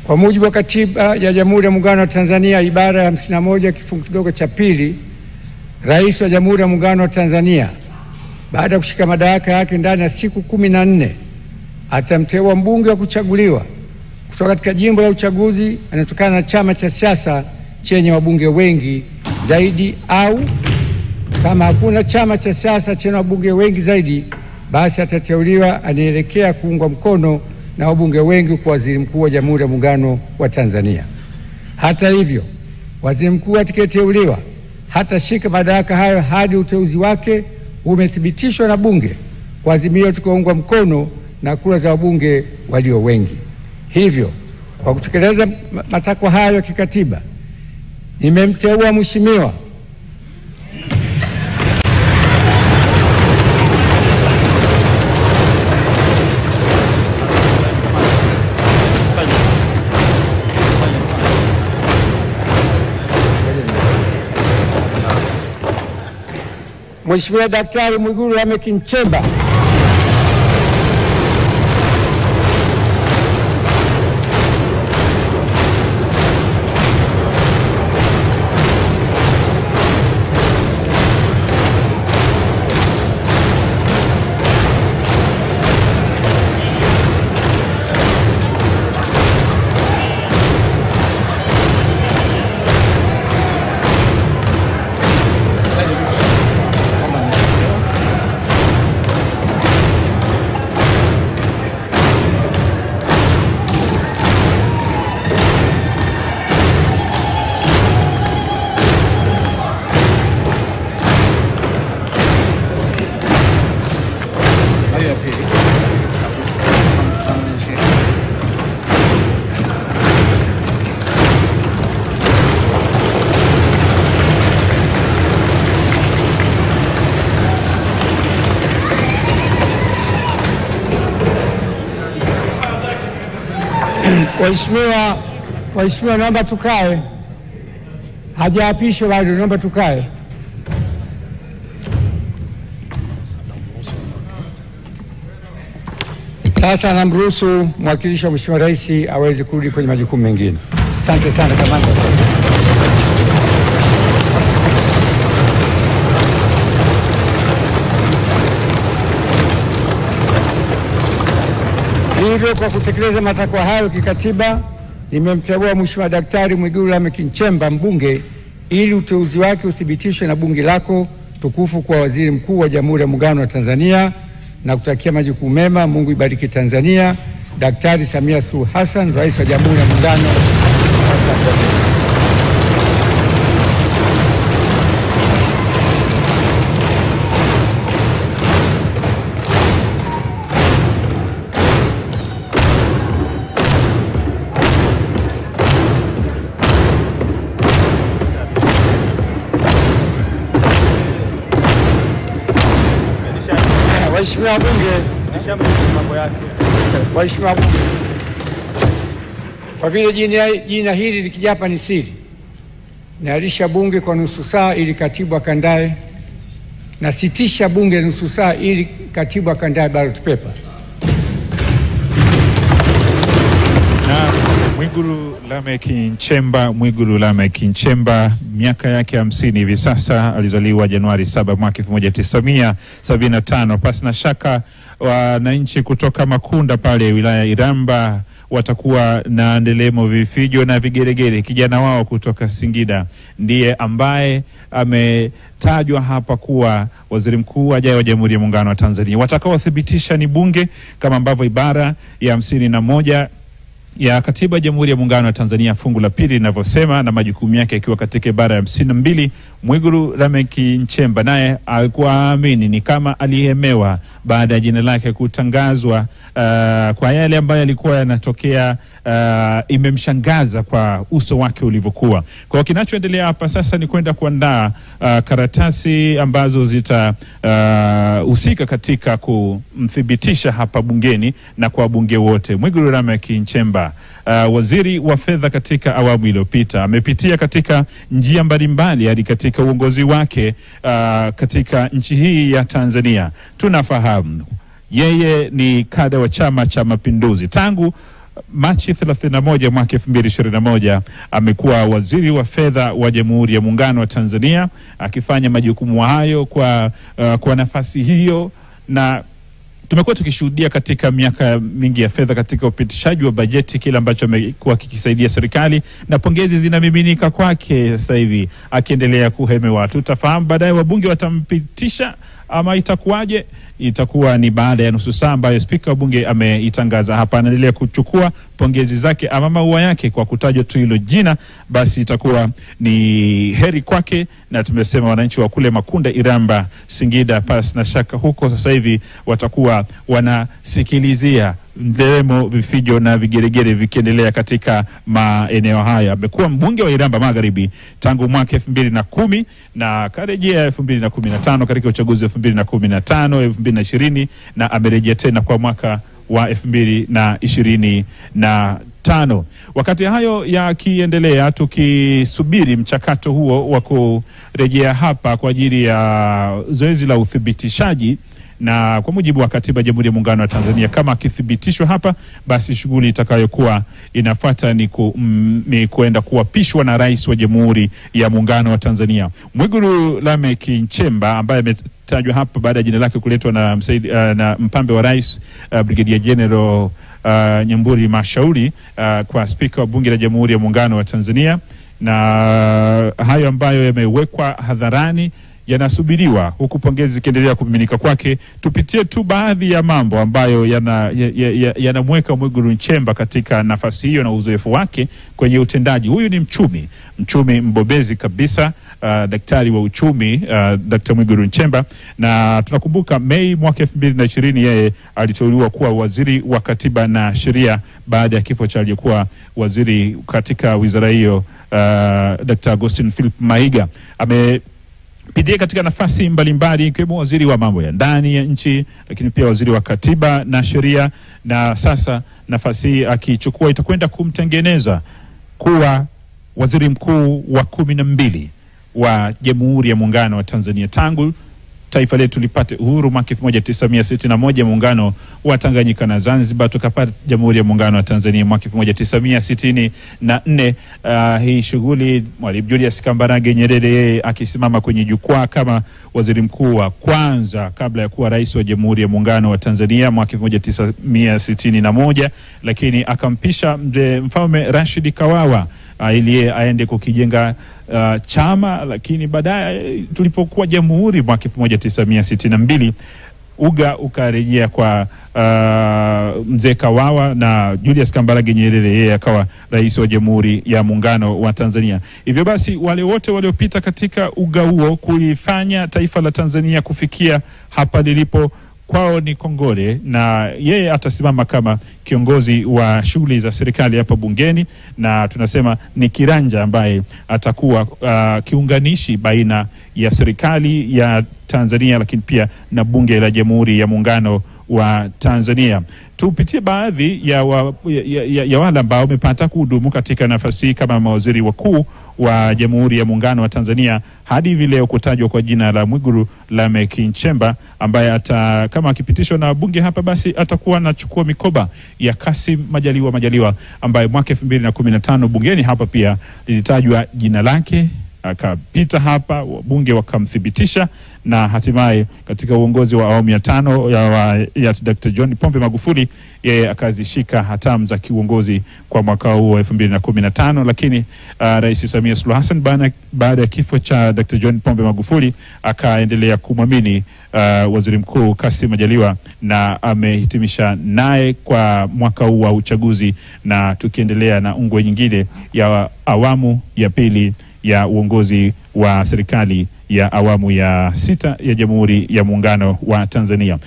Kwa mujibu wa Katiba ya Jamhuri ya Muungano wa Tanzania ibara ya 51 kifungu kidogo cha pili, Rais wa Jamhuri ya Muungano wa Tanzania baada ya kushika madaraka yake ndani ya siku 14 atamteua mbunge wa kuchaguliwa kutoka katika jimbo la uchaguzi anatokana na chama cha siasa chenye wabunge wengi zaidi, au kama hakuna chama cha siasa chenye wabunge wengi zaidi, basi atateuliwa anaelekea kuungwa mkono na wabunge wengi kwa Waziri Mkuu wa Jamhuri ya Muungano wa Tanzania. Hata hivyo, Waziri Mkuu atakayeteuliwa hatashika madaraka hayo hadi uteuzi wake umethibitishwa na Bunge kwa azimio tukaungwa mkono na kura za wabunge walio wengi. Hivyo, kwa kutekeleza matakwa hayo ya kikatiba, nimemteua Mheshimiwa Daktari Mwigulu Lameck Nchemba Waheshimiwa, naomba tukae. Hajaapishwa bado, naomba tukae. Sasa namruhusu mwakilishi wa Mheshimiwa Rais aweze kurudi kwenye majukumu mengine. Asante sana kamanda. Hivyo, kwa kutekeleza matakwa hayo kikatiba, nimemteua Mheshimiwa Daktari Mwigulu Lameck Nchemba mbunge ili uteuzi wake uthibitishwe na bunge lako tukufu kwa Waziri Mkuu wa Jamhuri ya Muungano wa Tanzania, na kutakia majukumu mema. Mungu ibariki Tanzania. Daktari Samia Suluhu Hassan, Rais wa Jamhuri ya Muungano wa Tanzania. Waheshimiwa bunge, kwa vile jina hili likijapa ni siri, naahirisha bunge kwa nusu saa ili katibu akandae, na sitisha bunge nusu saa ili katibu akandae ballot paper. Na Mwigulu Lameck Nchemba miaka yake 50 hivi sasa. Alizaliwa Januari 7 mwaka 1975. Pasi na shaka wananchi kutoka Makunda pale wilaya Iramba watakuwa na ndelemo, vifijo na vigeregere. Kijana wao kutoka Singida ndiye ambaye ametajwa hapa kuwa waziri mkuu ajaye wa Jamhuri ya Muungano wa Tanzania. Watakaothibitisha ni bunge, kama ambavyo ibara ya 51 ya Katiba ya Jamhuri ya Muungano wa Tanzania fungu la pili linavyosema, na majukumu yake yakiwa katika ibara ya 52. Mwigulu Lameck Nchemba naye alikuwa amini ni kama aliyemewa baada ya jina lake kutangazwa kwa yale ambayo yalikuwa yanatokea. Imemshangaza kwa uso wake ulivyokuwa. Kwa kinachoendelea hapa sasa ni kwenda kuandaa karatasi ambazo zitahusika katika kumthibitisha hapa bungeni na kwa bunge wote. Mwigulu Lameck Nchemba, waziri wa fedha katika awamu iliyopita, amepitia katika njia mbalimbali hadi katika uongozi wake katika nchi hii ya Tanzania. Tunafahamu yeye ni kada wa Chama cha Mapinduzi tangu Machi 31 mwaka 2021 amekuwa waziri wa fedha wa Jamhuri ya Muungano wa Tanzania, akifanya majukumu hayo kwa nafasi hiyo, na tumekuwa tukishuhudia katika miaka mingi ya fedha katika upitishaji wa bajeti kile ambacho amekuwa kikisaidia serikali, na pongezi zinamiminika kwake sasa hivi akiendelea kuhemewa. Tutafahamu baadaye wabunge watampitisha ama itakuwaje. Itakuwa ni baada ya nusu saa ambayo spika wa bunge ameitangaza hapa. Anaendelea kuchukua pongezi zake ama maua yake kwa kutajwa tu hilo jina, basi itakuwa ni heri kwake. Na tumesema wananchi wa kule Makunda, Iramba, Singida, pasi na shaka huko sasa hivi watakuwa wanasikilizia nderemo, vifijo na vigeregere vikiendelea katika maeneo haya. Amekuwa mbunge wa Iramba Magharibi tangu mwaka 2010 na karejea 2015 katika uchaguzi wa 2015, 2020 na amerejea tena kwa mwaka wa 2025. Wakati hayo yakiendelea, tukisubiri mchakato huo wa kurejea hapa kwa ajili ya zoezi la uthibitishaji, na kwa mujibu wa katiba ya Jamhuri ya Muungano wa Tanzania, kama akithibitishwa hapa, basi shughuli itakayokuwa inafuata ni kuenda kuapishwa na Rais wa Jamhuri ya Muungano wa Tanzania. Mwigulu Lameck Nchemba ambaye ametajwa hapa baada ya jina lake kuletwa na mpambe wa Rais Brigadier General Nyamburi Mashauri kwa spika wa Bunge la Jamhuri ya Muungano wa Tanzania, na hayo ambayo yamewekwa hadharani yanasubiriwa huku pongezi zikiendelea kumiminika kwake. Tupitie tu baadhi ya mambo ambayo yanamweka Mwigulu Nchemba katika nafasi hiyo na uzoefu wake kwenye utendaji. Huyu ni mchumi mbobezi kabisa, daktari wa uchumi, Dr. Mwigulu Nchemba, na tunakumbuka Mei mwaka 2020 yeye aliteuliwa kuwa waziri wa Katiba na Sheria baada ya kifo cha aliyekuwa waziri katika wizara hiyo, Dr. Augustine Philip Mahiga. Pidia katika nafasi mbalimbali ikiwemo waziri wa mambo ya ndani ya nchi, lakini pia waziri wa Katiba na Sheria, na sasa nafasi akichukua itakwenda kumtengeneza kuwa waziri mkuu wa 12 wa Jamhuri ya Muungano wa Tanzania. Tangu taifa letu lipate uhuru mwaka 1961, muungano wa Tanganyika na Zanzibar, tukapata Jamhuri ya Muungano wa Tanzania mwaka 1964. Hii shughuli Mwalimu Julius Kambarage Nyerere yeye akisimama kwenye jukwaa kama waziri mkuu wa kwanza kabla ya kuwa rais wa Jamhuri ya Muungano wa Tanzania mwaka 1961, lakini akampisha mzee Mfalme Rashid Kawawa ili aende kukijenga chama. Lakini baadaye tulipokuwa jamhuri mwaka 1962, uga ukarejea kwa mzee Kawawa na Julius Kambarage Nyerere yeye akawa rais wa Jamhuri ya Muungano wa Tanzania. Hivyo basi wale wote waliopita katika uga huo kulifanya taifa la Tanzania kufikia hapa lilipo, kwao ni kongole, na yeye atasimama kama kiongozi wa shughuli za serikali hapa bungeni, na tunasema ni kiranja ambaye atakuwa kiunganishi baina ya serikali ya Tanzania lakini pia na bunge la Jamhuri ya Muungano wa Tanzania. Tupitie baadhi ya wale ambao wamepata kuhudumu katika nafasi kama mawaziri wakuu wa Jamhuri ya Muungano wa Tanzania hadi hivi leo kutajwa kwa jina la Mwigulu Lameck Nchemba, ambaye kama akipitishwa na bunge hapa basi atakuwa anachukua mikoba ya Kassim Majaliwa ambaye mwaka 2015 bungeni hapa pia lilitajwa jina lake, akapita hapa, wabunge wakamthibitisha, na hatimaye katika uongozi wa awamu ya 5 ya Dr. John Pombe Magufuli yeye akazishika hatamu za kiuongozi kwa mwaka huu wa 2015. Lakini Rais Samia Suluhu Hassan baada ya kifo cha Dr. John Pombe Magufuli akaendelea kumwamini waziri mkuu Kassim Majaliwa, na amehitimisha naye kwa mwaka huu wa uchaguzi, na tukiendelea na ungwe nyingine ya awamu ya pili ya uongozi wa serikali ya awamu ya 6 ya Jamhuri ya Muungano wa Tanzania.